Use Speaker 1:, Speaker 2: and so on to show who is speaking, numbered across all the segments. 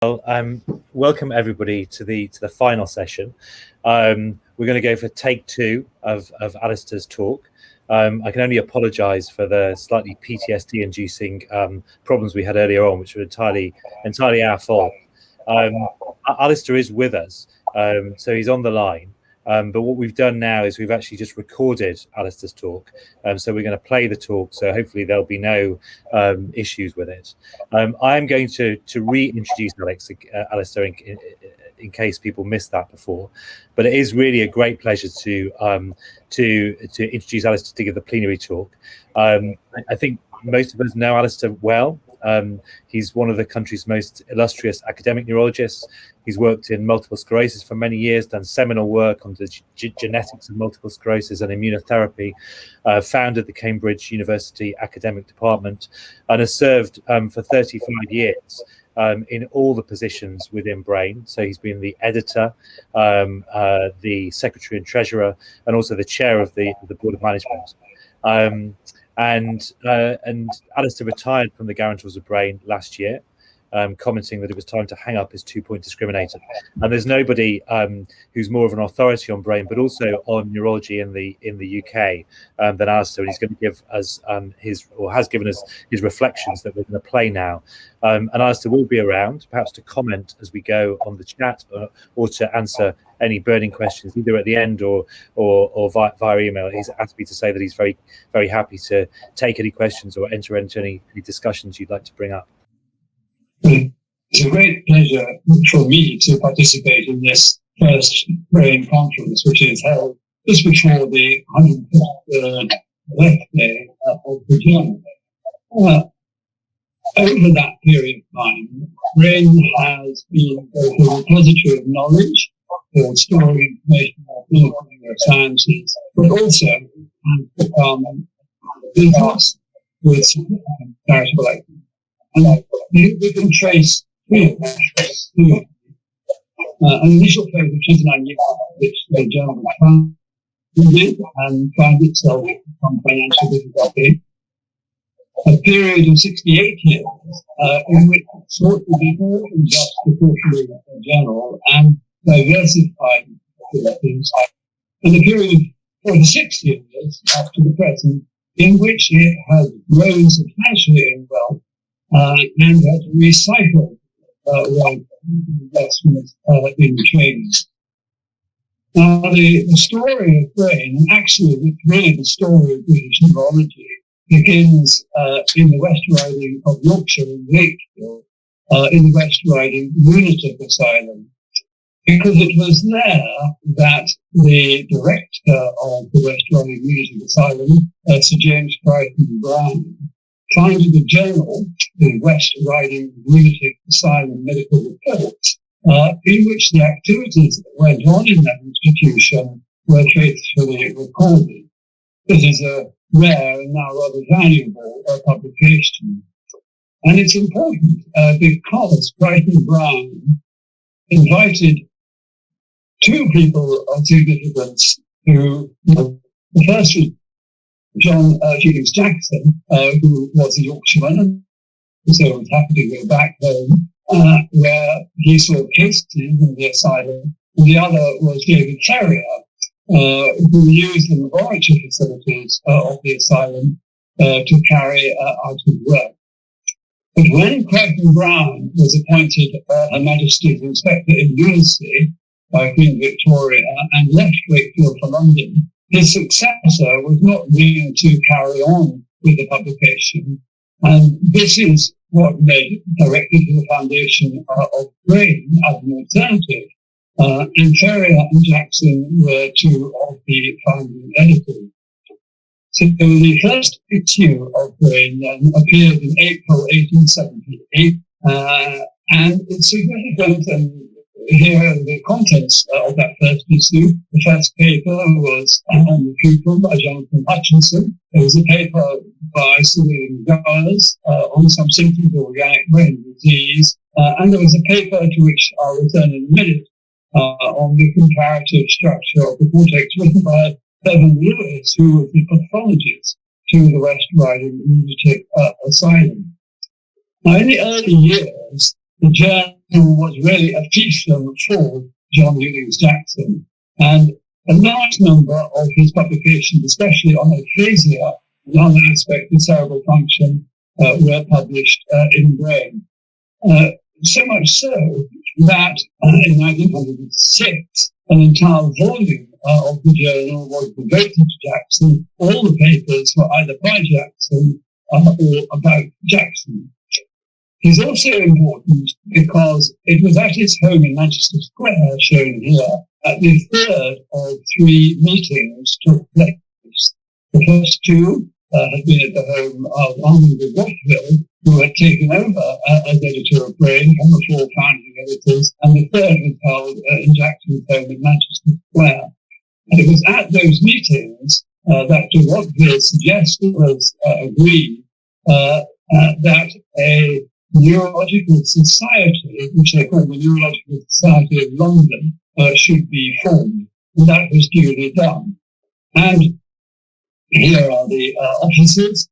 Speaker 1: Welcome everybody to the final session. We're going to go for take two of Alastair's talk. I can only apologise for the slightly PTSD-inducing problems we had earlier on, which were entirely our fault. Alastair is with us, so he's on the line. But what we've done now is we've actually just recorded Alastair's talk. So we're going to play the talk, so hopefully there'll be no issues with it. I am going to reintroduce Alastair in case people missed that before. But it is really a great pleasure to introduce Alastair to give the plenary talk. I think most of us know Alastair well. He's one of the country's most illustrious academic neurologists. He's worked in multiple sclerosis for many years, done seminal work on the genetics of multiple sclerosis and immunotherapy, founded the Cambridge University Academic Department, and has served for 35 years in all the positions within Brain. So he's been the editor, the secretary and treasurer, and also the chair of the board of management. And Alastair retired from the Guarantors of Brain last year, commenting that it was time to hang up his two-point discriminator. And there's nobody who's more of an authority on brain, but also on neurology in the UK than Alastair. And he's going to give us has given us his reflections that we're going to play now. And Alastair will be around, perhaps to comment as we go on the chat, or to answer any burning questions, either at the end or via email. He's asked me to say that he's very, very happy to take any questions or enter into any discussions you'd like to bring up.
Speaker 2: It's a great pleasure for me to participate in this first Brain conference, which is held just before the 153rd birthday of the journal. Over that period of time, Brain has been both a repository of knowledge for storing information about clinical neurosciences, but also has become business with charitable activity. And we can trace three aspects to it. An initial phase of 29 years, which the journal was founded and found itself from financial difficulty. A period of 68 years in which it sought to be more than just a quarterly journal and diversified activities. And a period of 46 years up to the present, in which it has grown substantially in wealth and has recycled investments in training. Now, the story of Brain, and actually really the story of British neurology, begins in the West Riding of Yorkshire in Wakefield, in the West Riding Lunatic Asylum, because it was there that the director of the West Riding Lunatic Asylum, Sir James Crichton Browne, founded a journal, the West Riding Lunatic Asylum Medical Reports, in which the activities that went on in that institution were faithfully recorded. This is a rare and now rather valuable publication. And it's important because Crichton Browne invited two people of significance who, the first was John James Jackson, who was a Yorkshireman, and so was happy to go back home, where he saw cases in the asylum. And the other was David Ferrier, who used the laboratory facilities of the asylum to carry out his work. But when Crichton Browne was appointed Her Majesty's Inspector in Lunacy by Queen Victoria and left Wakefield for London, his successor was not willing to carry on with the publication. And this is what led directly to the foundation of Brain as an alternative. And Ferrier and Jackson were two of the founding editors. So the first issue of Brain then appeared in April 1878, and it's significant, and here are the contents of that first issue. The first paper was on the pupil by Jonathan Hutchinson. There was a paper by Sir William Gowers on some symptoms of organic brain disease, and there was a paper to which I'll return in a minute on the comparative structure of the cortex, written by Bevan Lewis, who was the pathologist to the West Riding Lunatic Asylum. Now, in the early years, the journal was really a fiefdom for John Hughes Jackson. And a large number of his publications, especially on aphasia and other aspects of cerebral function, were published in Brain. So much so that in 1906, an entire volume of the journal was devoted to Jackson. All the papers were either by Jackson or about Jackson. He's also important because it was at his home in Manchester Square, shown here, that the third of 3 meetings took place. The first 2 had been at the home of Armand de Watteville, who had taken over as editor of Brain from the 4 founding editors, and the third was held in Jackson's home in Manchester Square. And it was at those meetings that de Watteville suggested, was agreed, that a neurological society, which they call the Neurological Society of London, should be formed. And that was duly done. And here are the officers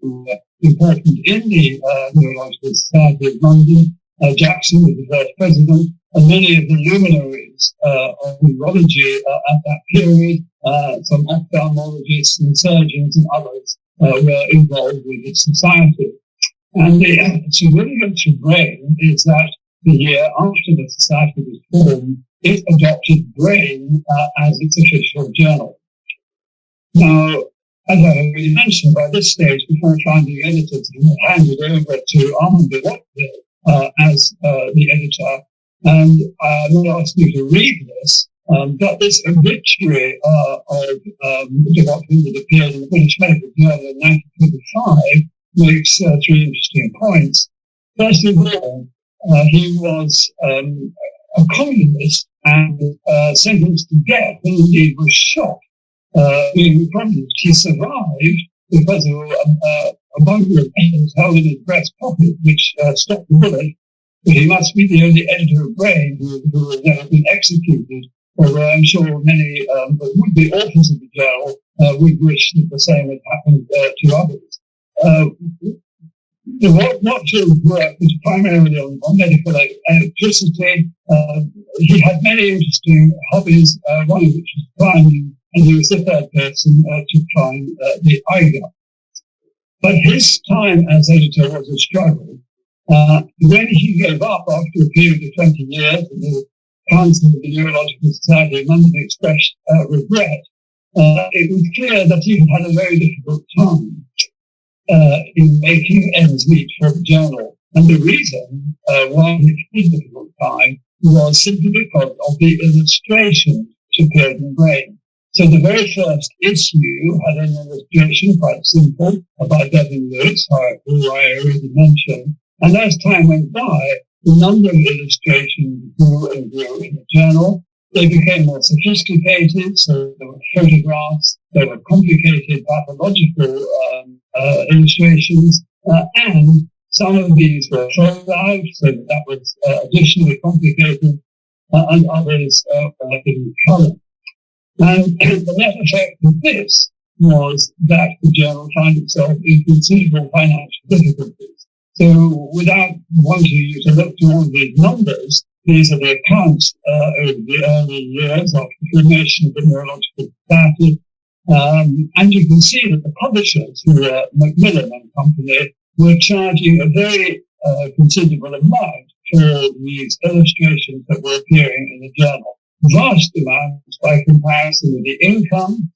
Speaker 2: who were important in the Neurological Society of London. Jackson was the first president, and many of the luminaries of neurology at that period, some ophthalmologists and surgeons and others, were involved with the society. And the significance of Brain is that the year after the society was formed, it adopted Brain as its official journal. Now, as I already mentioned, by this stage, the 4 founding editors had handed over to Armand de Watteville as the editor. And I'm not asking you to read this, but this obituary of de Watteville that appeared in the British Medical Journal in 1925 makes 3 interesting points. First of all, he was a communist and sentenced to death, and indeed was shot. Being communist, he survived because of a bundle of papers held in his breast pocket, which stopped the bullet. But he must be the only editor of Brain who has never been executed. Although I'm sure many would-be authors of the journal would wish that the same had happened to others. The Watteville's work was primarily on medical electricity. He had many interesting hobbies, one of which was climbing, and he was the third person to climb the Eiger. But his time as editor was a struggle. When he gave up after a period of 20 years, and the Council of the Neurological Society of London expressed regret, it was clear that he had a very difficult time in making ends meet for the journal. And the reason why he had a difficult time was simply because of the illustrations which appeared in Brain. So the very first issue had an illustration, quite simple, by Devin Lewis, who I already mentioned. And as time went by, the number of illustrations grew and grew in the journal. They became more sophisticated, so there were photographs, there were complicated pathological illustrations, and some of these were thrown out, so that was additionally complicated, and others were in colour. And the net effect of this was that the journal found itself in considerable financial difficulties. So without wanting you to look to all these numbers, these are the accounts over the early years of the formation of the Neurological Society. And you can see that the publishers, who were Macmillan and Company, were charging a very considerable amount for these illustrations that were appearing in the journal. Vast amounts by comparison with the income,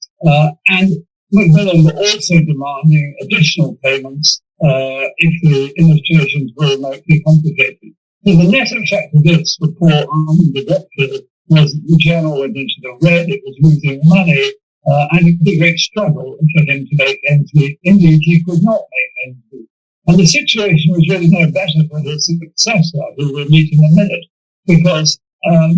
Speaker 2: and Macmillan were also demanding additional payments if the illustrations were remotely complicated. So the net effect of this for poor Armand de Watteville was that the journal went into the red, it was losing money, and it was a great struggle for him to make ends meet. Indeed, he could not make ends meet. And the situation was really no better for his successor, who we'll meet in a minute, because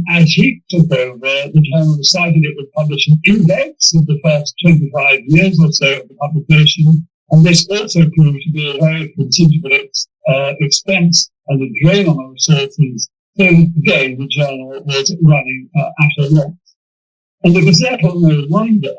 Speaker 2: as he took over, the journal decided it would publish an index of the first 25 years or so of the publication, and this also proved to be a very considerable expense and a drain on the resources. So again, the journal was running at a loss. And it was therefore no wonder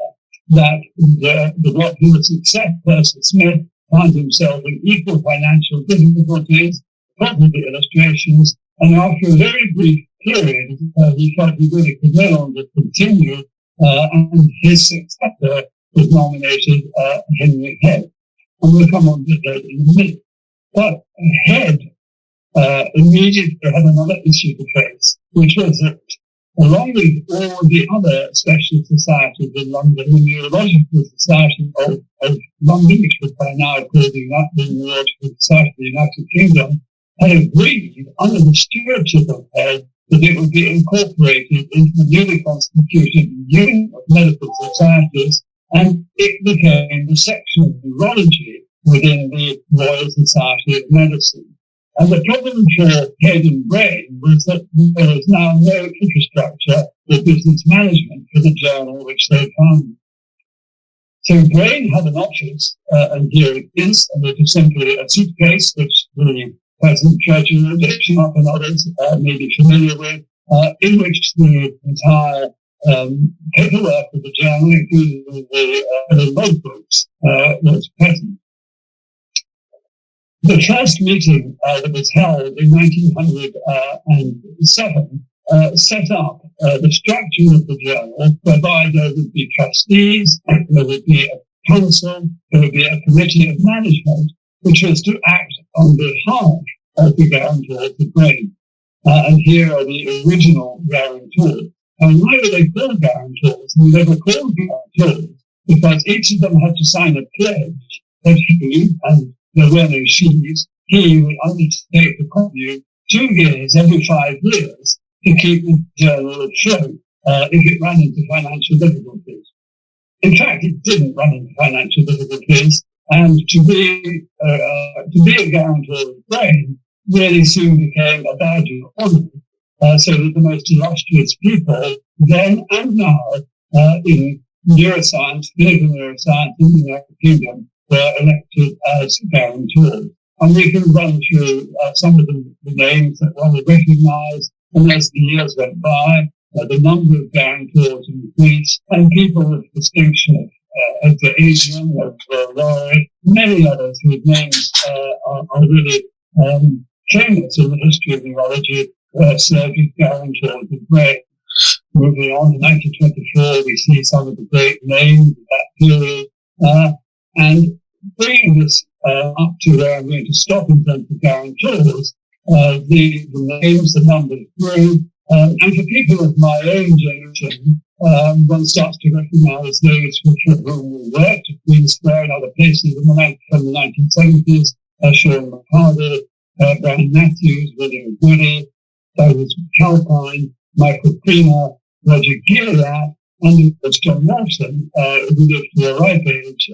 Speaker 2: that the Watteville successor, Smith, found himself in equal financial difficulties. copied the illustrations, and after a very brief period, he felt he really could no longer continue, and his successor was nominated Henry Head. And we'll come on to that in a minute. But Head immediately had another issue to face, which was that along with all the other specialist societies in London, the Neurological Society of London, which was by now called the Neurological Society of the United Kingdom, had agreed under the stewardship of Head that it would be incorporated into the newly constituted Union of Medical Societies, and it became the section of neurology within the Royal Society of Medicine. And the problem for Head and Brain was that there was now no infrastructure or business management for the journal which they founded. So Brain had an office, and here it is, and it is simply a suitcase which the present treasurer, Dick Sharp and others may be familiar with, in which the entire paperwork of the journal, including the logbooks, was present. The first meeting that was held in 1907 set up the structure of the journal, whereby there would be trustees, there would be a council, there would be a committee of management, which was to act on behalf of the guarantors of Brain. And here are the original guarantors. And why were they called guarantors? And they were called guarantors because each of them had to sign a pledge that he, and there were no she's, he would undertake to copy 2 years every 5 years to keep the journal afloat if it ran into financial difficulties. In fact, it didn't run into financial difficulties, and to be a guarantor of Brain really soon became a badge of honor, so that the most illustrious people then and now in neuroscience, clinical neuroscience in the United Kingdom were elected as guarantors. And we can run through some of the names that one would recognize, and as the years went by, the number of guarantors increased, and people of distinction, of the Asian, of Laurie, many others whose names are really famous in the history of neurology, served as guarantors of Brain. Moving on to 1924, we see some of the great names of that period, and bringing this up to where I'm going to stop in terms of guarantors, the names, the numbers grew, and for people of my own generation, one starts to recognize those for whom we worked at Queen Square and other places from the 1970s, Sean McCarthy, Brian Matthews, William Goody, Douglas Calpine, Michael Prima, Roger Gilliard, and John Nelson, who lived to a ripe age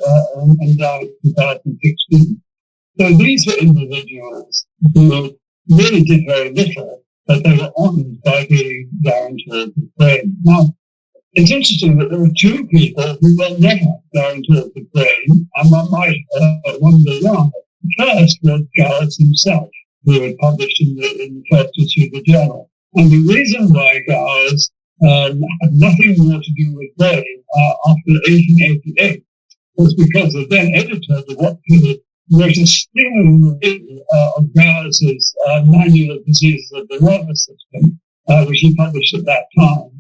Speaker 2: and died in 2016. So these were individuals who really did very little, but they were honored by being guarantors of Brain. Now, it's interesting that there were 2 people who were never guarantors of Brain, and one might wonder why. The first was Gowers himself, who had published in the first issue of the journal. And the reason why Gowers had nothing more to do with Brain after 1888 was because the then editor of the Watford wrote a stinging review of Gowers' Manual of Diseases of the Nervous System, which he published at that time.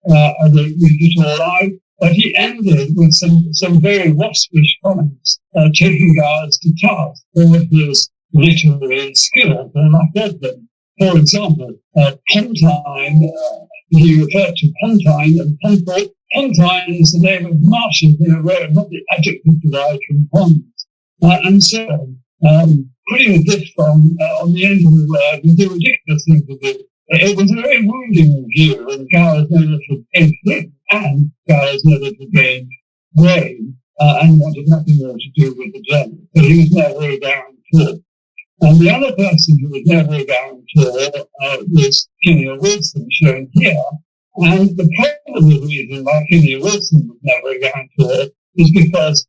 Speaker 2: And they read it all out, but he ended with some very waspish comments, taking Gowers to task for his literary skill or lack of them. For example, Pontine, he referred to Pontine and Ponthorpe. Pontine is the name of marshes in a road, not the adjective derived from ponds. And so, putting a diff on the end of the word was a ridiculous thing to do. It was a very wounding review, and Gowers never forgave him, and Gowers never forgave Brain, and wanted nothing more to do with the journal. So he was never a guarantor. And the other person who was never a guarantor was Kinnear Wilson, shown here. And the probable reason why Kinnear Wilson was never a guarantor is because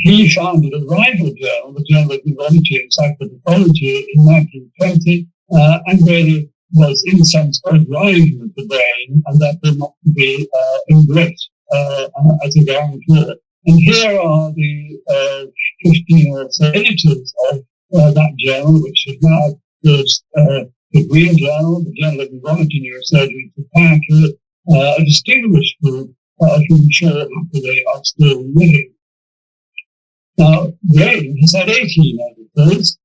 Speaker 2: he founded a rival journal, the Journal of Neurology and Psychopathology, in 1920, and really was in a sense a rival of the Brain, and therefore not to be embraced as a guarantor. And here are the 15 or so editors of that journal, which has now the Green Journal, the Journal of Neurology, Neurosurgery, Psychiatry, a distinguished group whom sure happily are still living. Now, Brain has had 18 editors,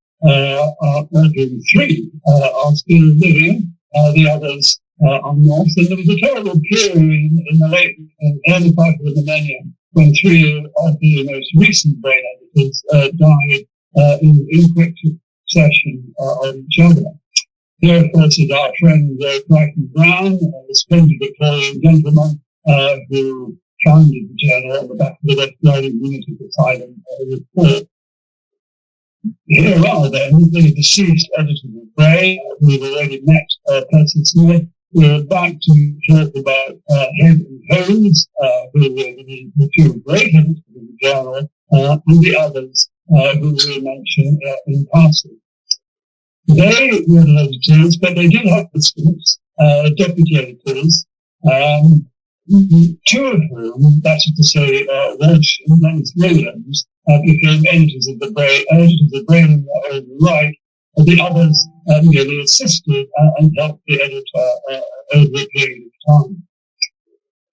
Speaker 2: three are still living, the others are not. And there was a terrible period in the early part of the millennium when three of the most recent Brain editors died in quick succession of each other. Here, of course, is our friend Crichton Brown, a splendid Victorian gentleman who founded the journal on the back of the West Riding Lunatic Asylum report. Here are then the deceased editors of Brain, who we've already met, Percy Smith. We're about to talk about Head and Holmes, who were the two great editors of the journal, and the others who we'll mention in passing. They were the editors, but they did have assistants, deputy editors, two of whom, that is to say, Walsh and Lennox Williams, became editors of Brain in their own right. The others merely assisted and helped the editor over a period of time.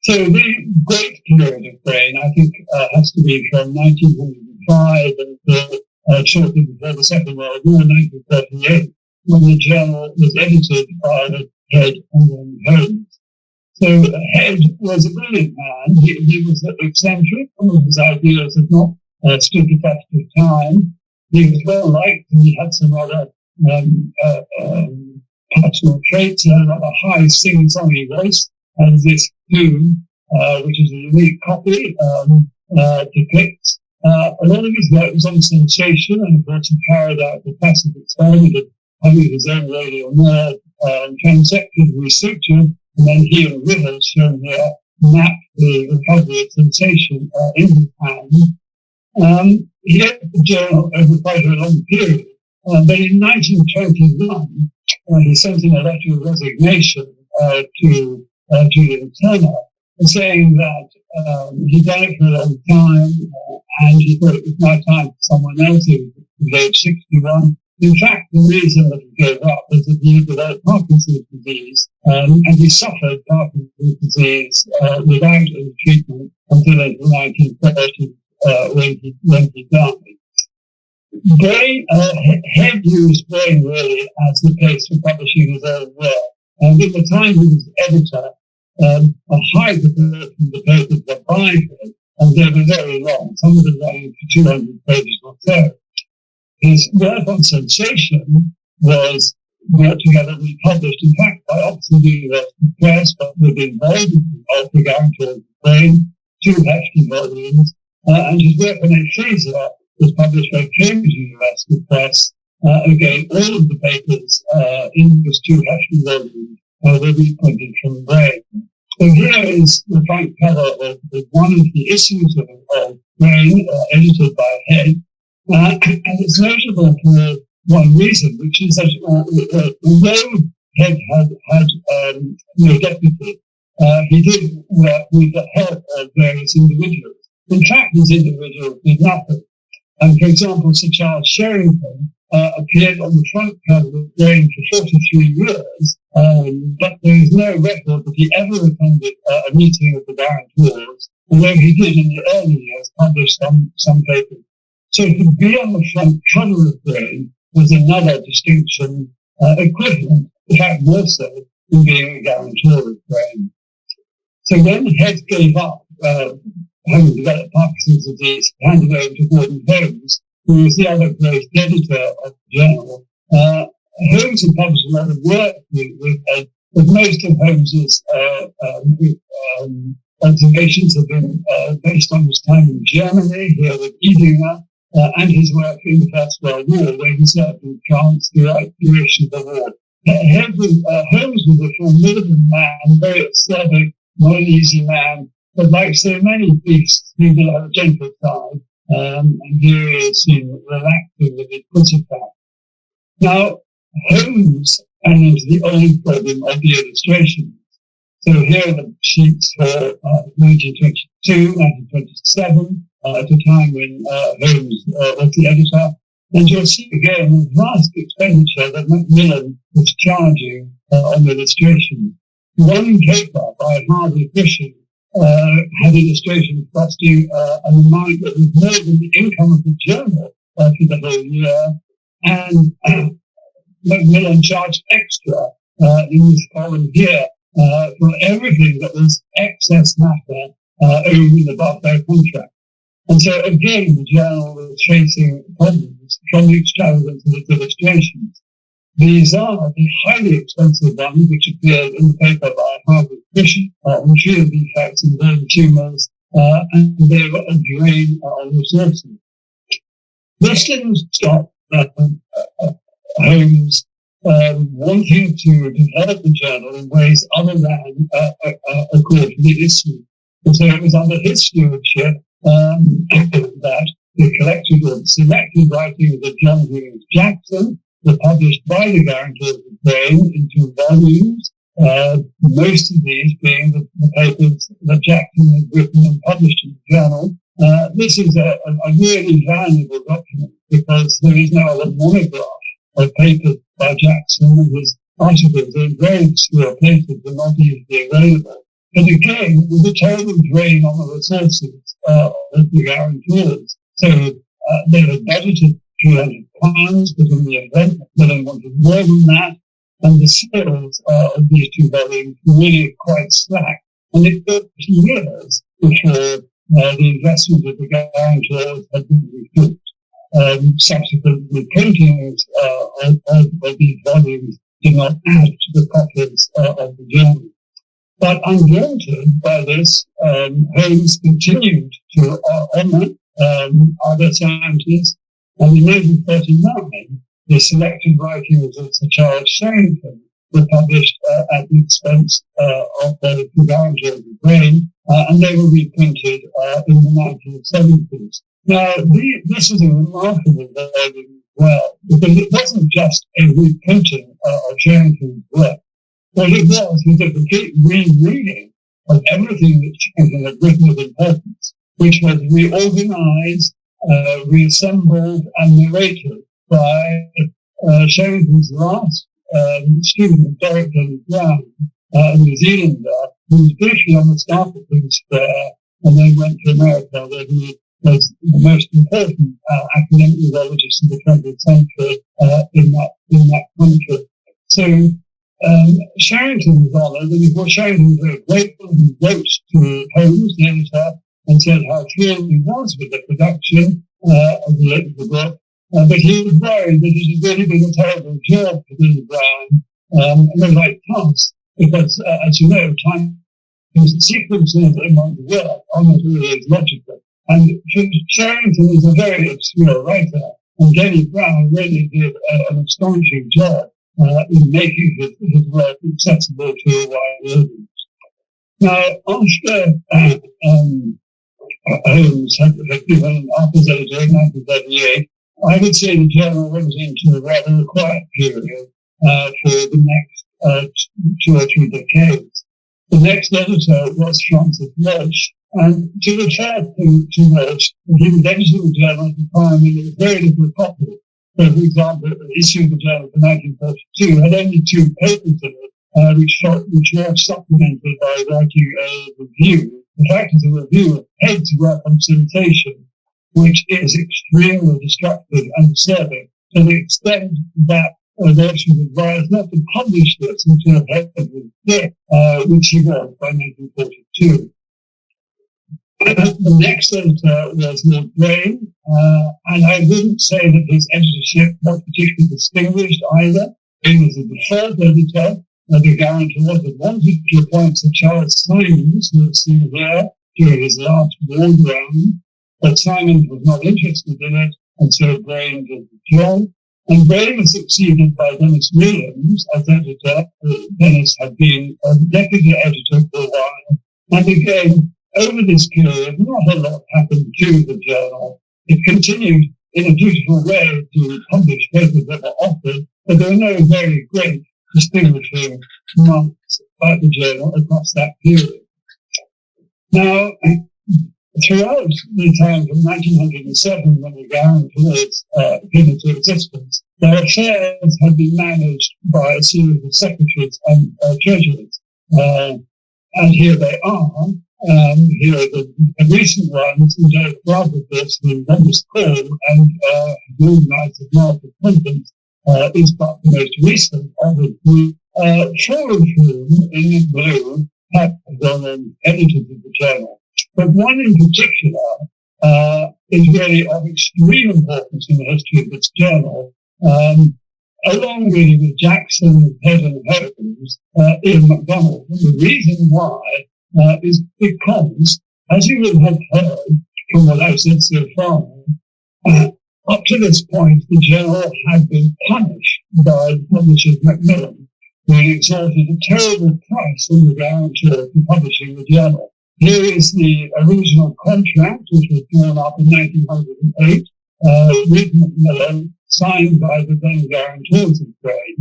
Speaker 2: So the great period of Brain, I think, has to be from 1905 until shortly before the Second World War, 1938, when the journal was edited by Head and then Holmes. So Head was a brilliant man. He was eccentric. Some of his ideas had not stood the test of time. He was well liked, and he had some other personal traits. He had a rather high sing-songy voice, and this tune, which is a unique copy, depicts a lot of his work was on sensation, and of course he carried out the classic experiment of having his own radio nerve transected with suture, and then he and Rivers, shown here, mapped the recovery of sensation in his hand. He edited the journal over quite a long period, but in 1921 he sent in a letter of resignation to Julian Turner, saying that he'd done it for a long time, and he thought it was now time for someone else who was age 61. In fact, the reason that he gave up was that he developed Parkinson's disease, and he suffered Parkinson's disease without any treatment until the 1930s when he died. Head used Brain really as the place for publishing his own work, and in the time he was editor, a high proportion of the papers were by him, and they were very long, some of them running for 200 pages or so. His work on sensation was brought together and published, in fact, by Oxford University Press, but with the involvement of the guarantor of Brain, 2 hefty volumes, and his work on aphasia was published by Cambridge University Press. Again, all of the papers in those 2 hefty volumes were reprinted from Brain. So here is the front cover of one of the issues of Brain, edited by Head. And it's notable for one reason, which is that although Head had no deputy, he did work with the help of various individuals. In fact, these individuals did nothing. And for example, Sir Charles Sherrington appeared on the front cover of Brain for 43 years, but there is no record that he ever attended a meeting of the guarantors, although he did in the early years publish some papers. So to be on the front cover of Brain was another distinction, equivalent, in fact more so, than being a guarantor of Brain. So when Head gave up, having developed Parkinson's disease, handed over to Gordon Holmes, who was the other great editor of the journal. Holmes had published a lot of work with Head, but most of Holmes's observations have been based on his time in Germany, here with Edinger, and his work in the First World War, where he served in France throughout the duration of the war. Holmes was a formidable man, very acerbic, not an easy man, but like so many beasts, he did have a gentle side, and here he is seen relaxing with his pussycat. Now, Holmes handles the old problem of the illustrations. So here are the sheets for 1922, 1927, at a time when Holmes was the editor. And you'll see again the vast expenditure that Macmillan was charging on illustration. One paper by Harvey Fisher had illustrations costing an amount that was more than the income of the journal for the whole year. And Macmillan charged extra in this column here for everything that was excess matter over and above their contract. And so again, the journal was facing problems from the extravagance of its illustrations. These are the highly expensive ones, which appeared in the paper by Harvard Fisher on field defects and brain tumours, and they were a drain on resources. This didn't stop Holmes wanting to develop the journal in ways other than a quarterly issue. And so it was under his stewardship that the collected or selected writings of John Williams Jackson were published by the guarantors of Brain in 2 volumes, most of these being the papers that Jackson had written and published in the journal. This is a really valuable document because there is now a monograph of papers by Jackson, and his articles are in very obscure places and not easily available. But again, it was a terrible drain on the resources of the guarantors. So they had budgeted £300, but in the event, they wanted more than that. And the sales of these 2 volumes were really quite slack. And it took years before the investment of the guarantors had been recouped. Subsequently, printings of these volumes did not add to the profits of the journal. But undaunted by this, Holmes continued to honour other scientists, and in 1939, the selected writings of Sir Charles Sherrington were published at the expense of the guarantor of the Brain, and they were reprinted in the 1970s. Now, this is a remarkable volume as well, because it wasn't just a reprinting of Sherrington's work. What it was a complete rereading of everything that Sherrington had written of importance, which was reorganized, reassembled, and narrated by Sherrington's last student, Derek Brown, a New Zealander, who was briefly on the staff of Queen's Fair, and then went to America, where he was the most important academic neurologist of the 20th century in that country. So Sherrington was honoured, and before Sherrington was very grateful, he wrote to Holmes, the editor, and said how thrilled he was with the production of the book, but he was worried that it had really been a terrible job for Billy Brown, and a light task, because, as you know, time sequences among the work are not always logical. And Sherrington is a very obscure writer, and Denny Brown really did an astonishing job in making his work accessible to a wide audience. Now, after Holmes had given up his editor in 1938, I would say the journal went into a rather quiet period for the next 2 or 3 decades. The next editor was Francis Welsh, and to refer to Welsh, he was editing the journal at the time, and it was very little popular. So, for example, the issue of the journal for 1942 had only 2 papers in it, which were supplemented by writing a review. In fact, it's a review of Head's work on sensation, which is extremely destructive and disturbing, to the extent that Welsh was advised not to publish this until Head was dead, which he was by 1942. The next editor was Lord Brain, and I wouldn't say that his editorship was particularly distinguished either. He was a deferred editor. The guarantor had wanted to appoint Sir Charles Simons, who was seen there during his last ward round, but Simons was not interested in it, and so Brain did the job. And Brain was succeeded by Dennis Williams as editor. Dennis had been a deputy editor for a while, and again, over this period, not a lot happened to the journal. It continued in a dutiful way to publish papers that were offered, but there were no very great distinguishing marks about the journal across that period. Now, throughout the time from 1907, when the guarantors came into existence, their affairs had been managed by a series of secretaries and treasurers. And here they are. Here are the recent ones, and Derek Barbados, who won this call and organised the Alastair Compston, is but the most recent of the group, four of whom in blue have been editors of the journal. But one in particular is really of extreme importance in the history of this journal. Along with Jackson, Head and Holmes, Ian MacDonald. And the reason why is because, as you will have heard from what I've said so far, up to this point, the journal had been punished by the publisher Macmillan, who extorted a terrible price on the guarantor for publishing the journal. Here is the original contract, which was drawn up in 1908 with Macmillan, signed by the then guarantors of trade.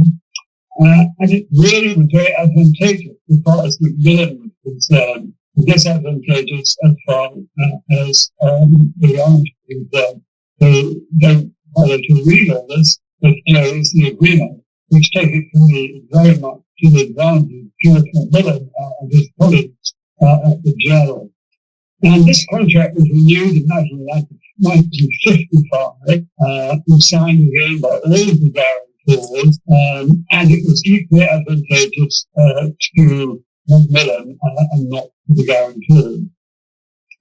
Speaker 2: And it really was very advantageous as far as Macmillan was concerned, disadvantageous as far as the guarantors were concerned. So don't bother to read all this, but here is the agreement, which take it from me very much to the advantage of George Macmillan and his colleagues at the journal. And this contract was renewed in 1955, was signed again by all of the guarantors, and it was equally advantageous to Macmillan and not to the guarantors.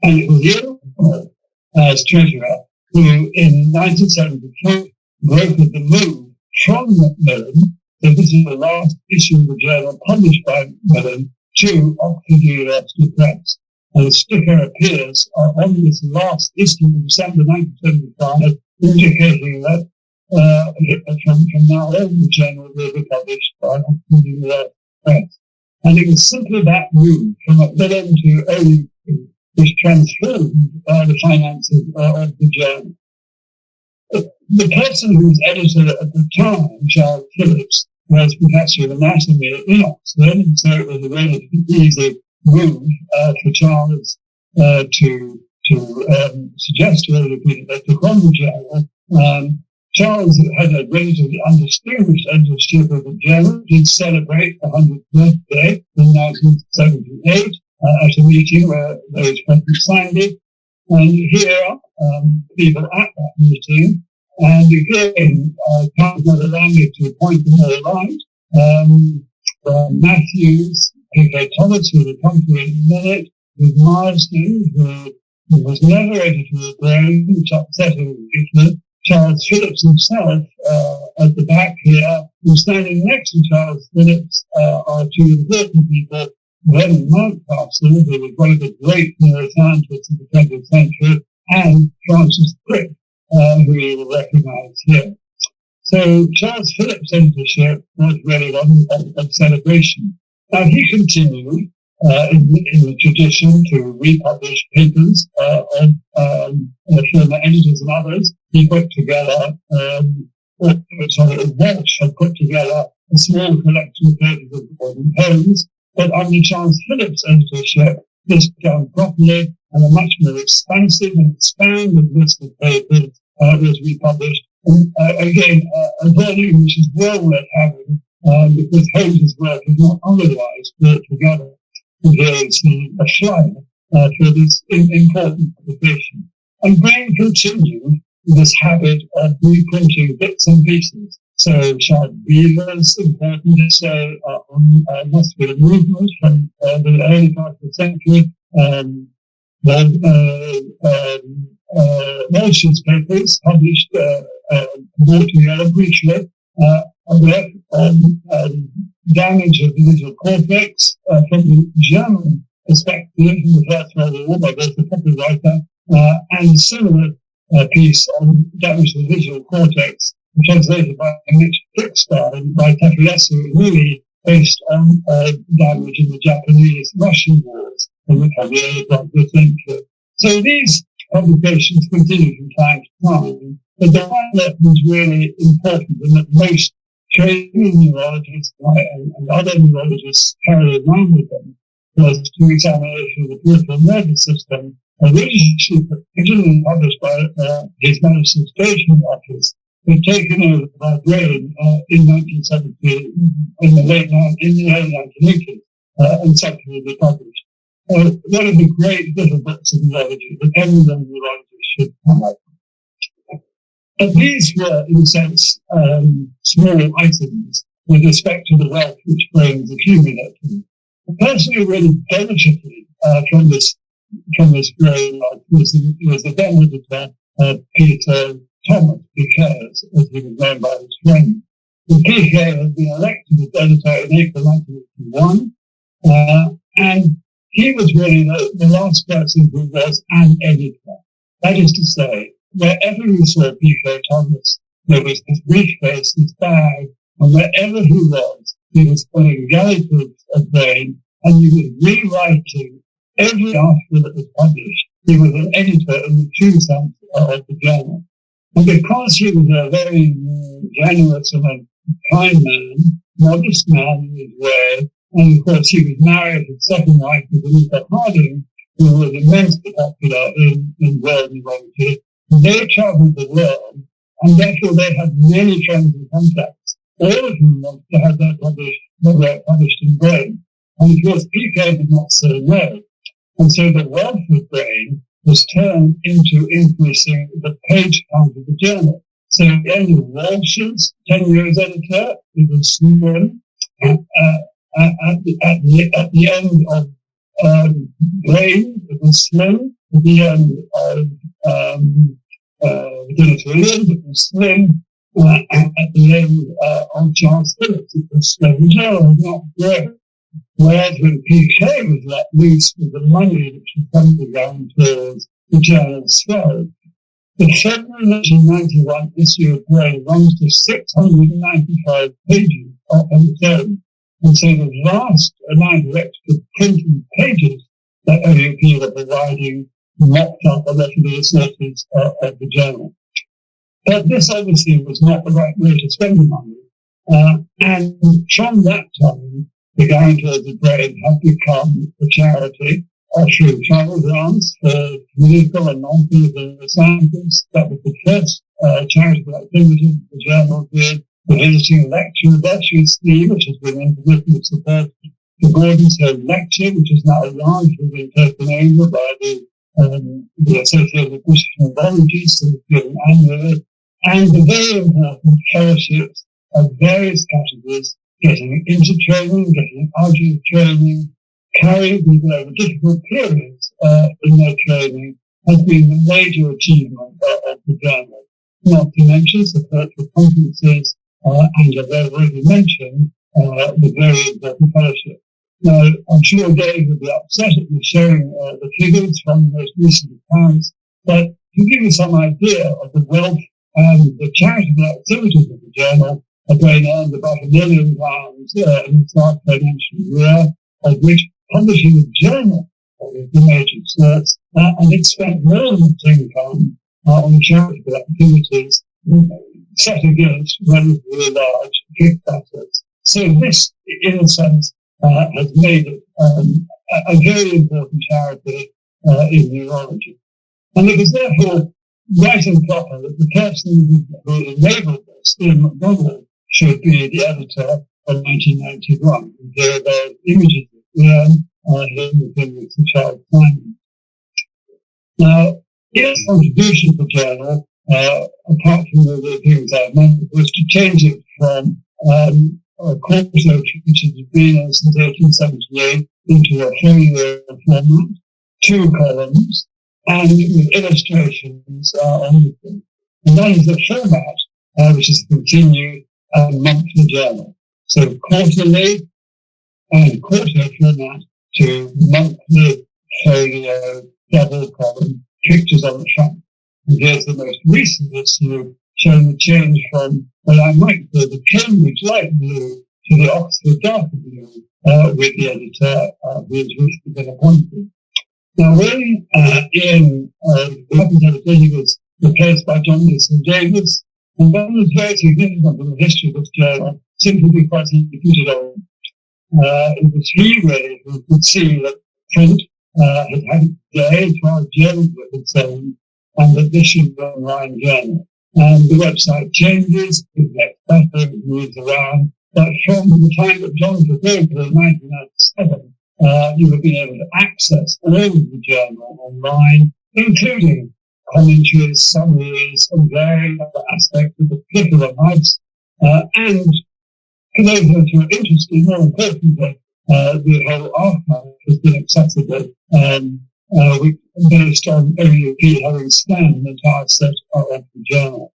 Speaker 2: And it was Ian as treasurer who, in 1974, brokered the move from Macmillan, so this is the last issue of the journal published by Macmillan, to Oxford University Press. And the sticker appears on this last issue in December 1975, indicating that from now on the journal will be published by Oxford University Press. And it was simply that move from Macmillan to OUP which transformed the finances of the journal. The person who was editor at the time, Charles Phillips, was professor of anatomy in Oxford, and so it was a relatively easy move for Charles to suggest to everybody that took on the journal. Charles had a relatively undistinguished editorship of the journal. Did celebrate the 100th birthday in 1978 at a meeting where those present signed it. And here are people at that meeting. And again, Charles not allowing me to appoint them all right. Matthews, P.K. Thomas, who will come to in a minute, with Marsden, who was never editor of the Brain, which upset him particularly. Charles Phillips himself, at the back here, and standing next to Charles Phillips are two important people, Vernon Mountcastle, who was one of the great neuroscientists of the 20th century, and Francis Crick, who you will recognise here. So Charles Phillips' editorship was really one of celebration. Now he continued in the tradition to republish papers of former editors and others. He put together, Walsh had put together a small collection of papers of modern poems, but under Charles Phillips' editorship, this was done properly, and a much more expansive and expanded list of papers was republished. And again, a volume which is well worth having, because Holmes' work is not otherwise brought together. And here is a slide for this important publication. And Brain continued this habit of reprinting bits and pieces. So Charles Beaver's important essay on muscular movement from the early part of the century, Walsh's papers published brought together briefly a work on damage of the visual cortex from the German perspective in the First World War by both the copywriter and a similar piece on damage of the visual cortex, translated by Mitch Prickstein by Takeyasu, really based on damage in the Japanese-Russian wars in the early part of the century. So these publications continue from time to time, but the one that was really important and that most training neurologists and other neurologists carry around with them was to examination of the peripheral nervous system originally published by His Majesty's Station Office, but taken over by Brain in 1970, in the early 1980s, and subsequently published. One of the great little books of neurology that every young neurologist should have. But these were, in a sense, small items with respect to the wealth which brains accumulate. The person who really benefited from this brain life was the then editor, Peter Thomas, PK, as he was known by his friend. The PK had been elected as editor in April 1981, and he was really the last person who was an editor. That is to say, wherever you saw P.K. Thomas, there was his briefcase, his bag, and wherever he was putting gallons of brain, and he was rewriting every article that was published. He was an editor in the true sense of the journal. And because he was a very generous and a kind man, modest man in his way, and of course he was married, his second wife was Anita Harding, who was immensely popular in world neurology. They traveled the world, and therefore they had many friends and contacts, all of whom wanted to have their work published in Brain. And of course, PK did not say no. And so the wealth of Brain was turned into increasing the page count of the journal. So at the end of Walsh's 10 years editor, it was slim. At the end of Brain, it was slim. At the end of Williams, it was slim. At the end of Charles Phillips, it was slim. The journal was not great. Whereas when PK was let loose with the money which was come to guarantors, the journal swelled. The February 1991 issue of Brain runs to 695 pages on its own. And so the vast amount of extra printed pages that OUP were providing mopped up a lot of the resources of the journal. But this obviously was not the right way to spend the money. And from that time, the guarantors of Brain have become a charity offering travel grants for medical and non-medical scientists. That was the first charitable activity the journal did. The visiting lecture lecture scheme, which has been intermittent support. The Gordon's Home Lecture, which is now largely been taken over by the Associated British Neurologists, who is given annually, and the very important fellowships of various categories, getting into training, getting out of training, carrying people over difficult periods in their training, has been the major achievement of the journal. Not to mention support for conferences, and as I've already mentioned, the very important fellowship. Now, I'm sure Dave would be upset at me sharing the figures from the most recent accounts, but to give you some idea of the wealth and the charitable activities of the journal, Brain earned about £1 million in its last financial year, of which publishing a journal was the major source, and it spent more than its income on charitable activities set against relatively large gift assets. So this, in a sense, has made it a very important charity in neurology. And it was therefore right and proper that the person who enabled this, Ian MacDonald, should be the editor of 1991. And here are the images of Ian, him with the child Simon. Now, Ian's contribution to the journal, apart from the things I've mentioned, was to change it from a quarto, which has been since 1878, into a folio format, 2 columns, and with illustrations on them. And that is the format which is continued monthly journal. So quarterly and quarter format to monthly folio, double column, pictures on the front. And here's the most recent issue showing the change from what I might call the Cambridge light blue to the Oxford dark blue with the editor who has recently been appointed. Now, when Ian, the editor, he was replaced by John Wilson Davis, and that was very significant in the history of this journal, simply because he put it on. It was he really who could see that print has had a day as far as journals were concerned, and that this is an online journal. And the website changes, it gets better, it moves around. But from the time that John took over in 1997, you have been able to access all of the journal online, including commentaries, summaries, and various other aspects of the particular months. And for those of us who are interested, more importantly, the whole archive has been accessible, based on OUP having scanned the entire set of the journal.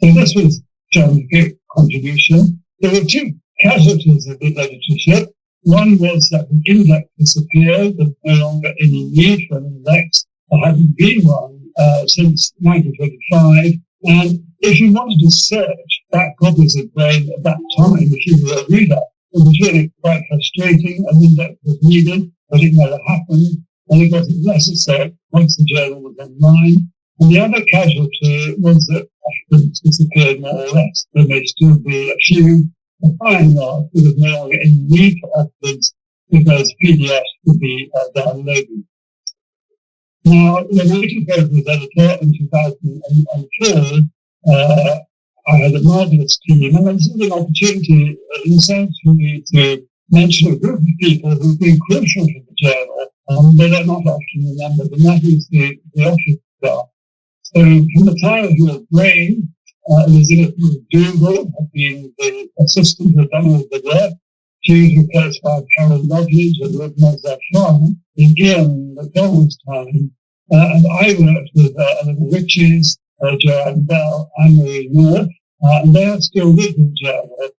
Speaker 2: So this was John's big contribution. There were two casualties of the editorship. One was that the index disappeared. There was no longer any need for an index. There hadn't been one since 1925. And if you wanted to search back copies of Brain at that time, if you were a reader, it was really quite frustrating. An index was needed, but it never happened. And it wasn't necessary once the journal was online. And the other casualty was that offprints disappeared more or less. There may still be a few, but by and large, there was no longer any need for offprints because PDFs could be downloaded. Now, when I took over as editor in 2004, I had a marvelous team, and this is an opportunity, in a sense, for me to mention a group of people who've been crucial to the journal. They are not often remembered, and that is the office staff. So from the time of your Brain, Elizabeth McDougall had been the assistant who had done all the work. She was replaced by Carol Lodridge and Ruth Mozart-Farm in Ian McDonald's time. And I worked with Eleanor Riches, Joanne Bell, and Marie North, and they are still with the journal,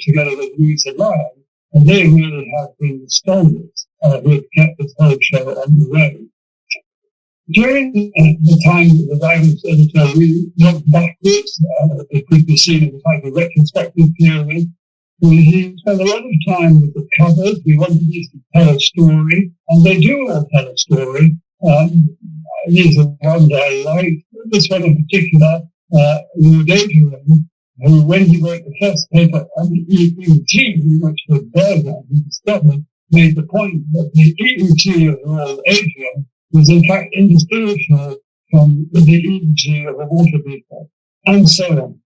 Speaker 2: together with Louisa Lyon. And they really have been the stalwarts who have kept this whole show on the road. During the time that I was editor, we looked backwards. It could be seen as a type of retrospective period. We spent a lot of time with the covers. We wanted these to tell a story, and they do all tell a story. These are ones I like. This one in particular, Lord Adrian, who, when he wrote the first paper on the EEG, which was Berger, he discovered, made the point that the EEG of Lord Adrian was in fact indistinguishable from the EEG of a water beaker, and so on.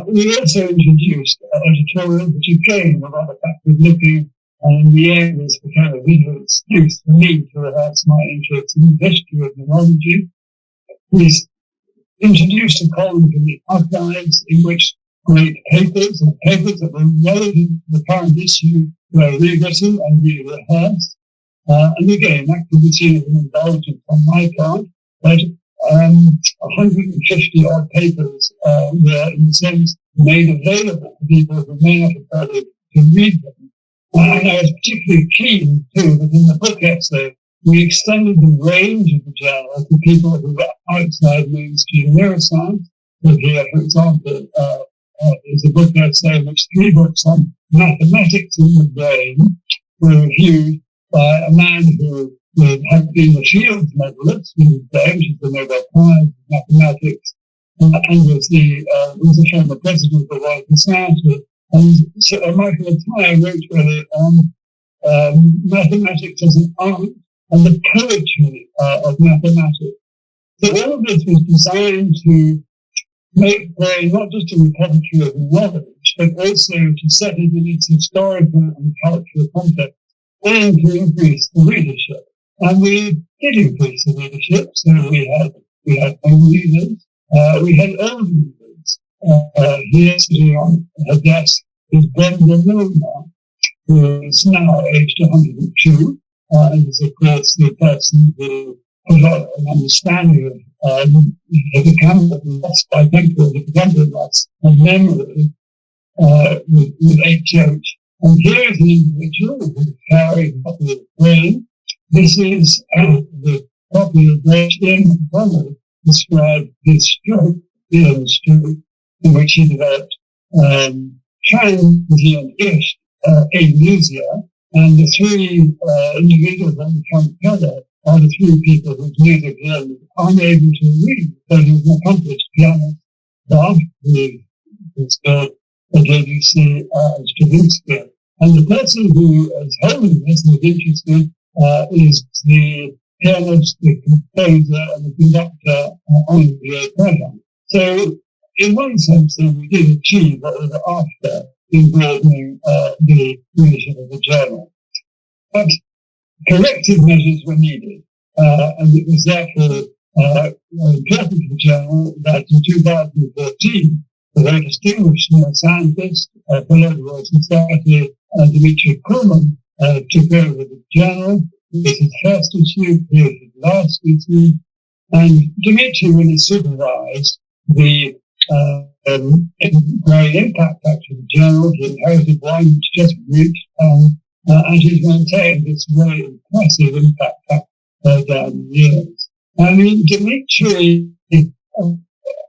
Speaker 2: We also introduced editorials, which again were rather backward-looking, and in the end this became a visual excuse for me to rehearse my interest in the history of neurology. We introduced a column from the archives in which great papers that were relevant to the current issue were rewritten and re-rehearsed. And again, that could be seen as an indulgence on my part, but 150 odd papers were, in a sense, made available to people who may not have heard to read them. And I was particularly keen, too, that in the book essay, we extended the range of the journal to people who were outside mainstream neuroscience. So here, for example, is a book essay in which 3 books on mathematics in the brain were reviewed by a man who had been a Fields medalist in his day, which is the Nobel Prize in Mathematics, and was the former president of the Royal Society. And so Michael Atiyah wrote really on mathematics as an art and the poetry of mathematics. So all of this was designed to make Brain not just a repository of knowledge, but also to set it in its historical and cultural context, and to increase the readership. And we did increase the readership, so we had young readers, we had old readers. Here sitting on her desk is Brenda Milner, who is now aged 102, and is of course the person who put out an understanding of the kind of loss by temporal loss of memory with HH. And here is an individual who carried a copy of Brain. This is the copy of Brain. Ian McDonald described his stroke, Ian's stroke, in which he developed transient-ish amnesia, and the 3 individuals on the front cover are the 3 people whose music he was unable to read, so he was an accomplished pianist. Bach, who is called Debussy Stravinsky. And the person who is holding this and is interested is the pianist, the composer, and the conductor on the program. So, in one sense, we did achieve what we were after in broadening the readership of the journal. But corrective measures were needed, and it was therefore important to the journal that in 2014, the very distinguished neuroscientist, fellow of the Royal Society, Dmitry Kuhlman, took over the journal. This is first issue, here is the last issue, and Dmitry really supervised the very impact factor of the journal. He inherited one which just reached, and he's maintained this very impressive impact factor down the years. I mean, Dmitry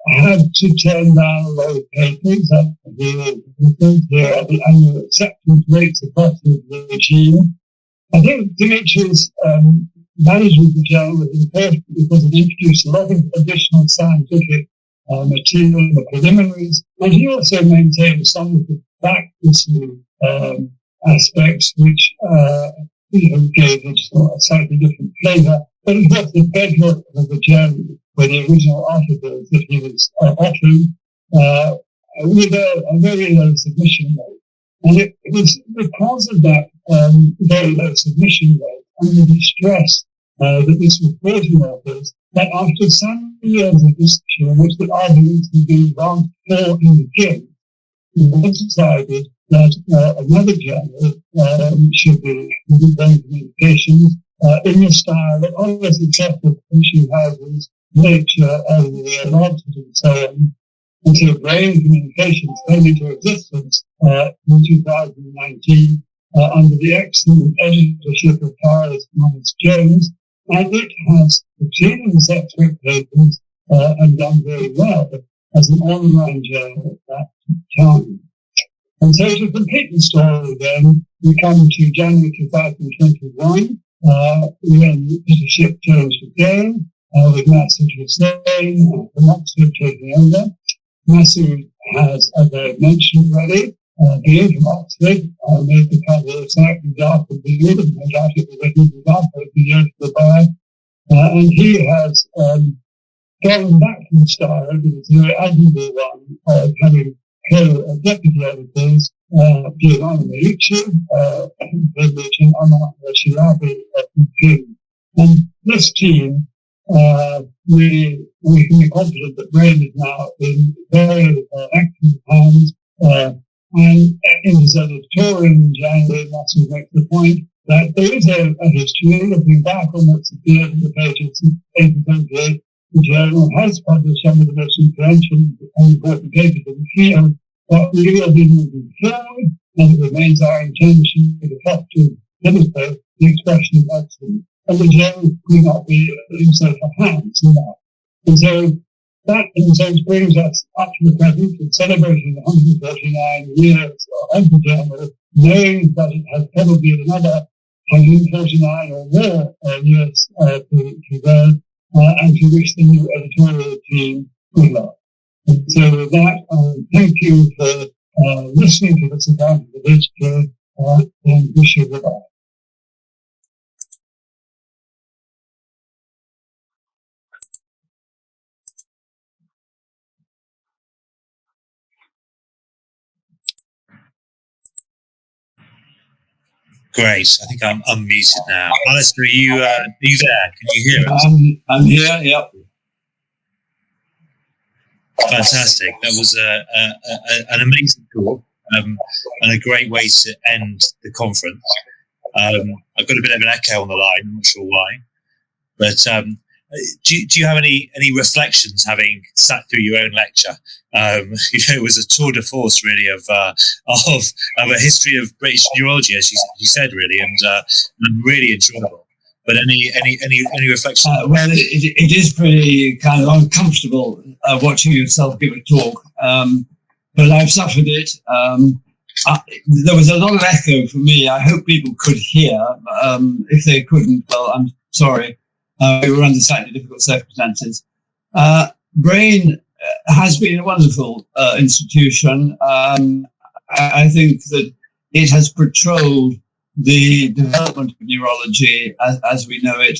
Speaker 2: had to turn down a lot of papers at the annual acceptance rates across the regime. I think Dimitri's management of the journal was important because it introduced a lot of additional scientific material in the preliminaries, and he also maintained some of the back issue aspects which gave it a slightly different flavour. But it was the bedrock of the journal were the original articles that he was offering with a very low submission rate. And it was because of that very low submission rate and the distress that this was causing authors that after some years of discussion in which the arguments had been advanced for in the game, it was decided that another journal should be done communications in the style that always accepted publishing houses, Nature, and the Atlantic, and so on, until Brain Communications came into existence in 2019 under the excellent editorship of Tyrus Jones, and it has exceeded its expectations and done very well as an online journal at that time. And so to complete the story then, we come to January 2021, when the editorship changed again, with Masood Hussain from Oxford taking over. Masood has, as I mentioned already, being from Oxford, made the cover slightly darker blue, and no doubt it was written darker as the years go by. And he has gone back from the style, but it's a very admirable one, of having co-deputy editors, Giovanni Marici, and Anna Shilabi from June. And this team, we can be confident that Brain is now in very excellent hands. And in his editorial in January, Matthew makes the point that there is a history, looking back on what's appeared in the pages since 1878. The journal has published some of the most influential and important papers in the field, but we will be moving forward, and it remains our intention to demonstrate the expression of excellence. And the journal will not be in safer hands in that. And so that, in a sense, brings us up to the present and celebrating the 139 years of the journal, knowing that it has probably another 149 or more years to go, and to wish the new editorial team good luck. And so with that, thank you for listening to this account of the history, and wish you goodbye.
Speaker 1: Great. I think I'm unmuted now. Alastair, are you there? Can you hear us?
Speaker 3: I'm here, yep.
Speaker 1: Fantastic. That was an amazing talk and a great way to end the conference. I've got a bit of an echo on the line. I'm not sure why. But do you have any reflections, having sat through your own lecture? It was a tour de force, really, of a history of British neurology, as you said, really, and really enjoyable. But any reflections?
Speaker 3: Well, it is pretty kind of uncomfortable watching yourself give a talk, but I've suffered it. There was a lot of echo for me. I hope people could hear. If they couldn't, well, I'm sorry. We were under slightly difficult circumstances. Brain has been a wonderful institution. I think that it has patrolled the development of neurology as we know it.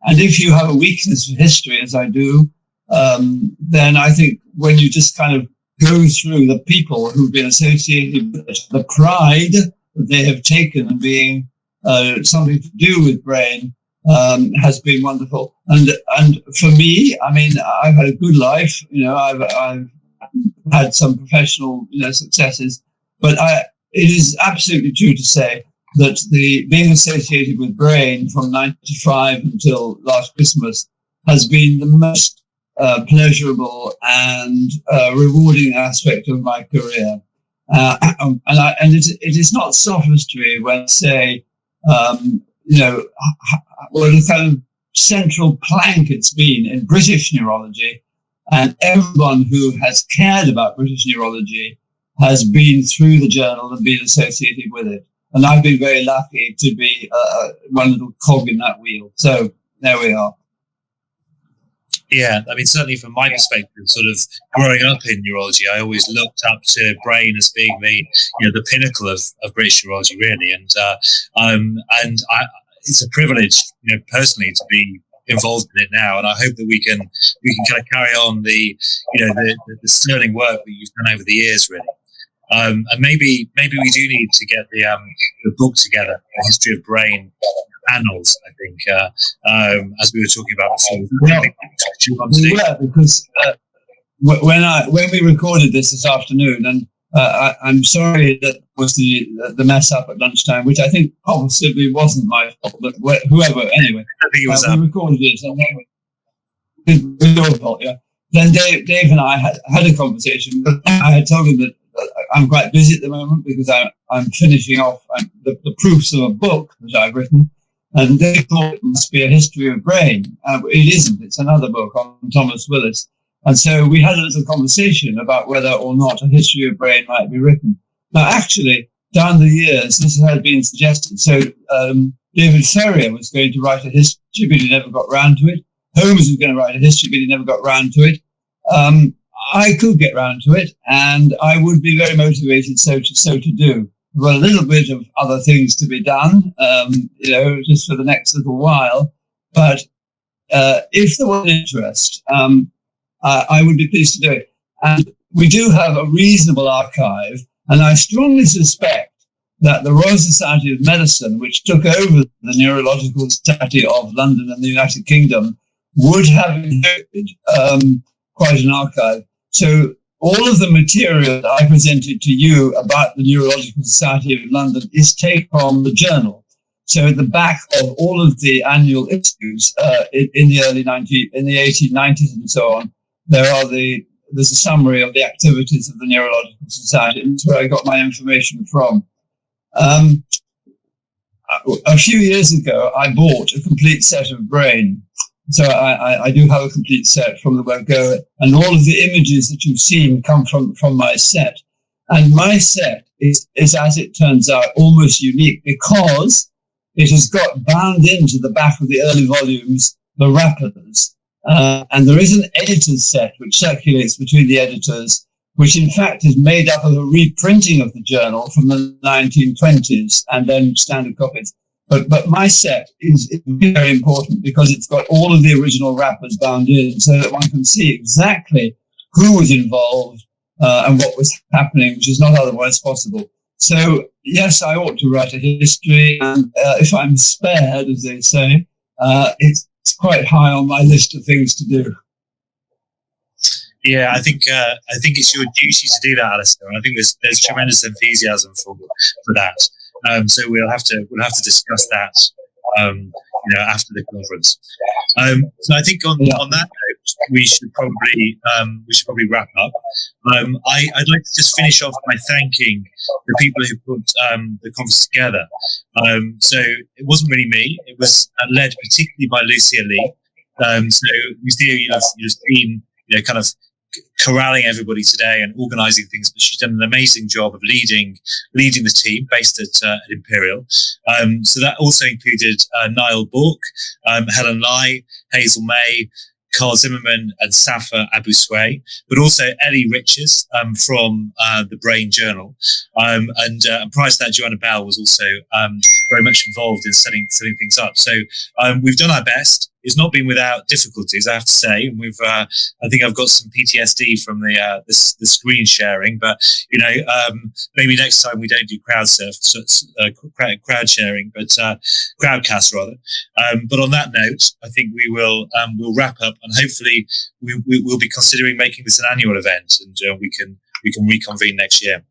Speaker 3: And if you have a weakness for history, as I do, then I think when you just kind of go through the people who've been associated with it, the pride that they have taken in being something to do with brain has been wonderful. And for me, I mean, I've had a good life. I've had some professional successes, but it is absolutely true to say that the being associated with brain from 95 until last Christmas has been the most pleasurable and rewarding aspect of my career. And it is not sophistry when say, what a kind of central plank it's been in British neurology, and everyone who has cared about British neurology has been through the journal and been associated with it. And I've been very lucky to be one little cog in that wheel. So there we are.
Speaker 1: Yeah, I mean, certainly from my perspective, sort of growing up in neurology, I always looked up to brain as being the pinnacle of British neurology, really. And it's a privilege, personally, to be involved in it now. And I hope that we can kind of carry on the sterling work that you've done over the years, really. And maybe we do need to get the book together, The History of Brain Annals, I think, as we were talking about before.
Speaker 3: Because when we recorded this afternoon, and I'm sorry that was the mess up at lunchtime, which I think possibly wasn't my fault, but whoever, anyway.
Speaker 1: I think it was
Speaker 3: we recorded it, and it was your fault, yeah. Then Dave and I had a conversation. I had told him that I'm quite busy at the moment because I'm finishing off the proofs of a book that I've written, and they thought it must be a history of brain. It isn't. It's another book on Thomas Willis. And so we had a little conversation about whether or not a history of brain might be written. Now, actually, down the years, this had been suggested. So David Ferrier was going to write a history, but he never got round to it. Holmes was going to write a history, but he never got round to it. I could get round to it, and I would be very motivated so to do. There were a little bit of other things to be done, just for the next little while. But if there was interest, I would be pleased to do it. And we do have a reasonable archive, and I strongly suspect that the Royal Society of Medicine, which took over the Neurological Society of London and the United Kingdom, would have inherited quite an archive. So all of the material that I presented to you about the Neurological Society of London is taken from the journal. So at the back of all of the annual issues in the 1890s and so on, there's a summary of the activities of the Neurological Society. And that's where I got my information from. A few years ago, I bought a complete set of Brain. So I do have a complete set from the word go, and all of the images that you've seen come from my set. And my set is, as it turns out, almost unique because it has got bound into the back of the early volumes, the wrappers. And there is an editor's set which circulates between the editors, which in fact is made up of a reprinting of the journal from the 1920s and then standard copies. But my set is very important because it's got all of the original wrappers bound in so that one can see exactly who was involved and what was happening, which is not otherwise possible. So, yes, I ought to write a history, and if I'm spared, as they say, it's quite high on my list of things to do.
Speaker 1: Yeah, I think it's your duty to do that, Alastair. I think there's tremendous enthusiasm for that. So we'll have to discuss that, after the conference. So I think on that note, we should probably wrap up. I'd like to just finish off by thanking the people who put the conference together. So it wasn't really me; it was led particularly by Lucia Lee. So Lucia, you've been kind of corralling everybody today and organising things, but she's done an amazing job of leading the team based at Imperial. So that also included Niall Bourke, Helen Lai, Hazel May,
Speaker 4: Carl Zimmerman and Safa Abu Sway, but also Ellie Riches from the Brain Journal. And prior to that, Joanna Bell was also very much involved in setting things up. So we've done our best. It's not been without difficulties, I have to say. And we've, I think I've got some PTSD from the screen sharing. But maybe next time we don't do crowd sharing, but crowdcast rather. But on that note, I think we'll wrap up, and hopefully we'll be considering making this an annual event, and we can reconvene next year.